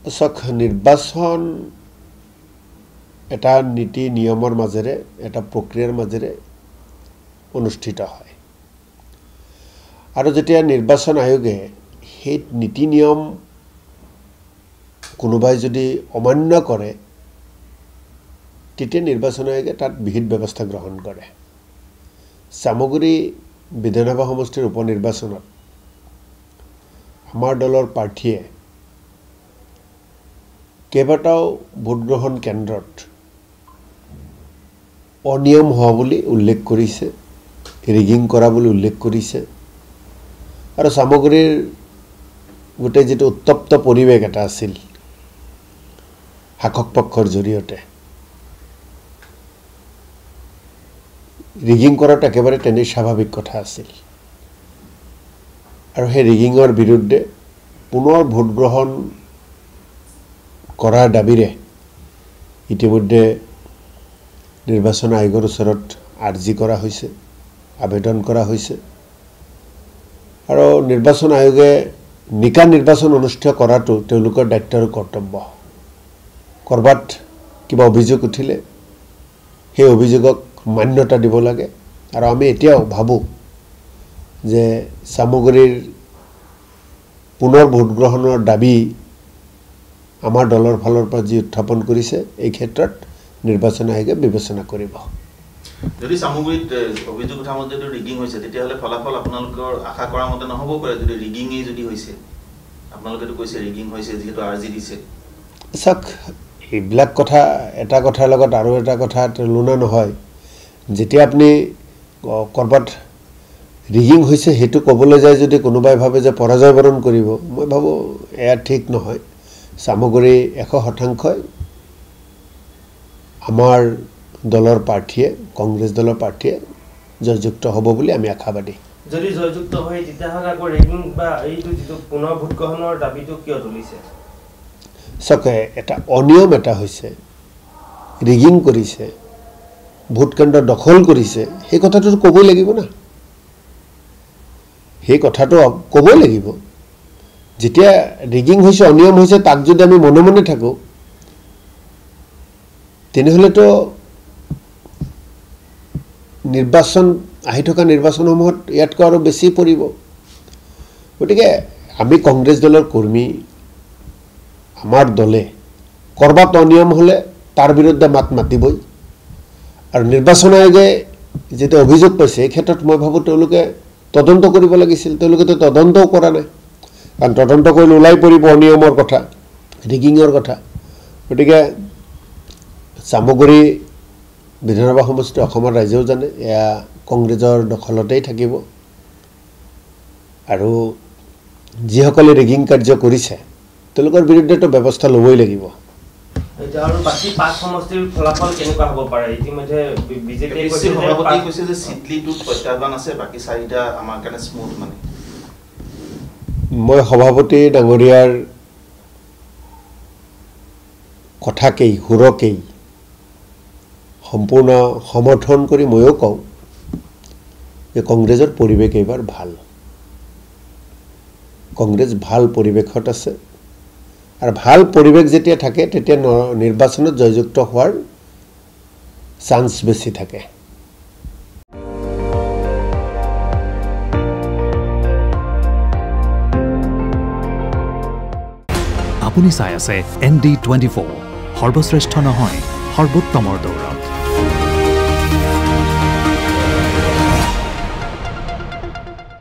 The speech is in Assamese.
সক নিৰ্বাচন এটা নীতি নিয়মৰ মাজেৰে এটা প্ৰক্ৰিয়াৰ মাজেৰে অনুষ্ঠিত হয় আৰু যেতিয়া নিৰ্বাচন আয়োগে সেই নীতি নিয়ম কোনোবাই যদি অমান্য কৰে তেতিয়া নিৰ্বাচন আয়োগে তাত বিহিত ব্যৱস্থা গ্ৰহণ কৰে সামগ্ৰী বিধানসভা সমষ্টিৰ উপনিৰ্বাচনত আমাৰ দলৰ প্ৰাৰ্থীয়ে কেইবাটাও ভোটগ্ৰহণ কেন্দ্ৰত অনিয়ম হোৱা বুলি উল্লেখ কৰিছে ৰিগিং কৰা বুলি উল্লেখ কৰিছে আৰু সামগ্ৰীৰ গোটেই যেটো উত্তপ্ত পৰিৱেশ এটা আছিল শাসক পক্ষৰ জৰিয়তে ৰিগিং কৰাটো একেবাৰে তেনে স্বাভাৱিক কথা আছিল আৰু সেই ৰিগিঙৰ বিৰুদ্ধে পুনৰ ভোটগ্ৰহণ কৰাৰ দাবীৰে ইতিমধ্যে নিৰ্বাচন আয়োগৰ ওচৰত আৰ্জি কৰা হৈছে আবেদন কৰা হৈছে আৰু নিৰ্বাচন আয়োগে নিকা নিৰ্বাচন অনুষ্ঠিত কৰাটো তেওঁলোকৰ দায়িত্ব আৰু কৰ্তব্য কৰবাত কিবা অভিযোগ উঠিলে সেই অভিযোগক মান্যতা দিব লাগে আৰু আমি এতিয়াও ভাবো যে সামগ্ৰীৰ পুনৰ ভোটগ্ৰহণৰ দাবী আমাৰ দলৰ ফালৰ পৰা যি উত্থাপন কৰিছে এই ক্ষেত্ৰত নিৰ্বাচন আয়োগে বিবেচনা কৰিব যদি সামগ্ৰীত অভিযোগ উঠামত যদি ৰিগিং হৈছে তেতিয়াহলে ফলাফল আপোনালোকৰ আশা কৰা মতে নহব পাৰে যদি ৰিগিংই যদি হৈছে আপোনালোকেতো কৈছে ৰিগিং হৈছে যেহেতু আৰজি দিছে সক এইবিলাক কথা এটা কথাৰ লগত আৰু এটা কথা তুলনা নহয় যেতিয়া আপনি কৰবাত ৰিগিং হৈছে হেতু কবলৈ যায় যদি কোনোবাই ভাবে যে পৰাজয় বৰণ কৰিব মই ভাবো এয়া ঠিক নহয় সামগ্ৰী 100% আমাৰ দলৰ প্ৰাৰ্থীয়ে কংগ্ৰেছ দলৰ প্ৰাৰ্থীয়ে জয়যুক্ত হ'ব বুলি আমি আশাবাদী যদি জয়যুক্ত হয় তেতিয়াহলে আকৌ ৰেগিং বা এইটো যেটো পুনৰ ভোট গ্ৰহণৰ দাবীটো কিয় তুলিছে সকে এটা অনিয়ম এটা হৈছে ৰিগিং কৰিছে ভোট কেন্দ্ৰ দখল কৰিছে সেই কথাটো ক'বই লাগিব না সেই কথাটো ক'বই লাগিব যেতিয়া ৰিগিং হৈছে অনিয়ম হৈছে তাক যদি আমি মনে মনে থাকো তেনেহলে তো নিৰ্বাচন আহি থকা নিৰ্বাচনসমূহত ইয়াতকৈ আৰু বেছি পৰিব গতিকে আমি কংগ্ৰেছ দলৰ কৰ্মী আমাৰ দলে কৰবাত অনিয়ম হলে তাৰ বিৰুদ্ধে মাত মাতিবই আৰু নিৰ্বাচন আয়োগে যেটা অভিযোগ পাইছে এই ক্ষেত্ৰত মই ভাবো তেওঁলোকে তদন্ত কৰিব লাগিছিল তেওঁলোকে তো তদন্তও কৰা নাই কাৰণ তদন্ত কৰিলে ওলাই পৰিব অনিয়মৰ কথা ৰিগিঙৰ কথা গতিকে সামগ্ৰী বিধানসভা সমষ্টি অসমৰ ৰাইজেও জানে এয়া কংগ্ৰেছৰ দখলতেই থাকিব আৰু যিসকলে ৰিগিং কাৰ্য কৰিছে তেওঁলোকৰ বিৰুদ্ধে তো ব্যৱস্থা ল'বই লাগিব এটা আৰু বাকি পাঁচ সমষ্টিৰ ফলাফল কেনেকুৱা হ'ব পাৰে ইতিমধ্যে বিজেপি সভাপতি কৈছে যে সিডলিটোত প্ৰত্যাহ্বান আছে বাকি চাৰিটা আমাৰ কাৰণে স্মুথ মানে মই সভাপতি ডাঙৰীয়াৰ কথাকেই হুৰকেই সম্পূৰ্ণ সমৰ্থন কৰি ময়ো কওঁ যে কংগ্ৰেছৰ পৰিৱেশ এইবাৰ ভাল কংগ্ৰেছ ভাল পৰিৱেশত আছে আৰু ভাল পৰিৱেশ যেতিয়া থাকে তেতিয়া নিৰ্বাচনত জয়যুক্ত হোৱাৰ চান্স বেছি থাকে আপুনি চাই আছে ND24 সৰ্বশ্ৰেষ্ঠ নহয় সৰ্বোত্তমৰ দৌৰ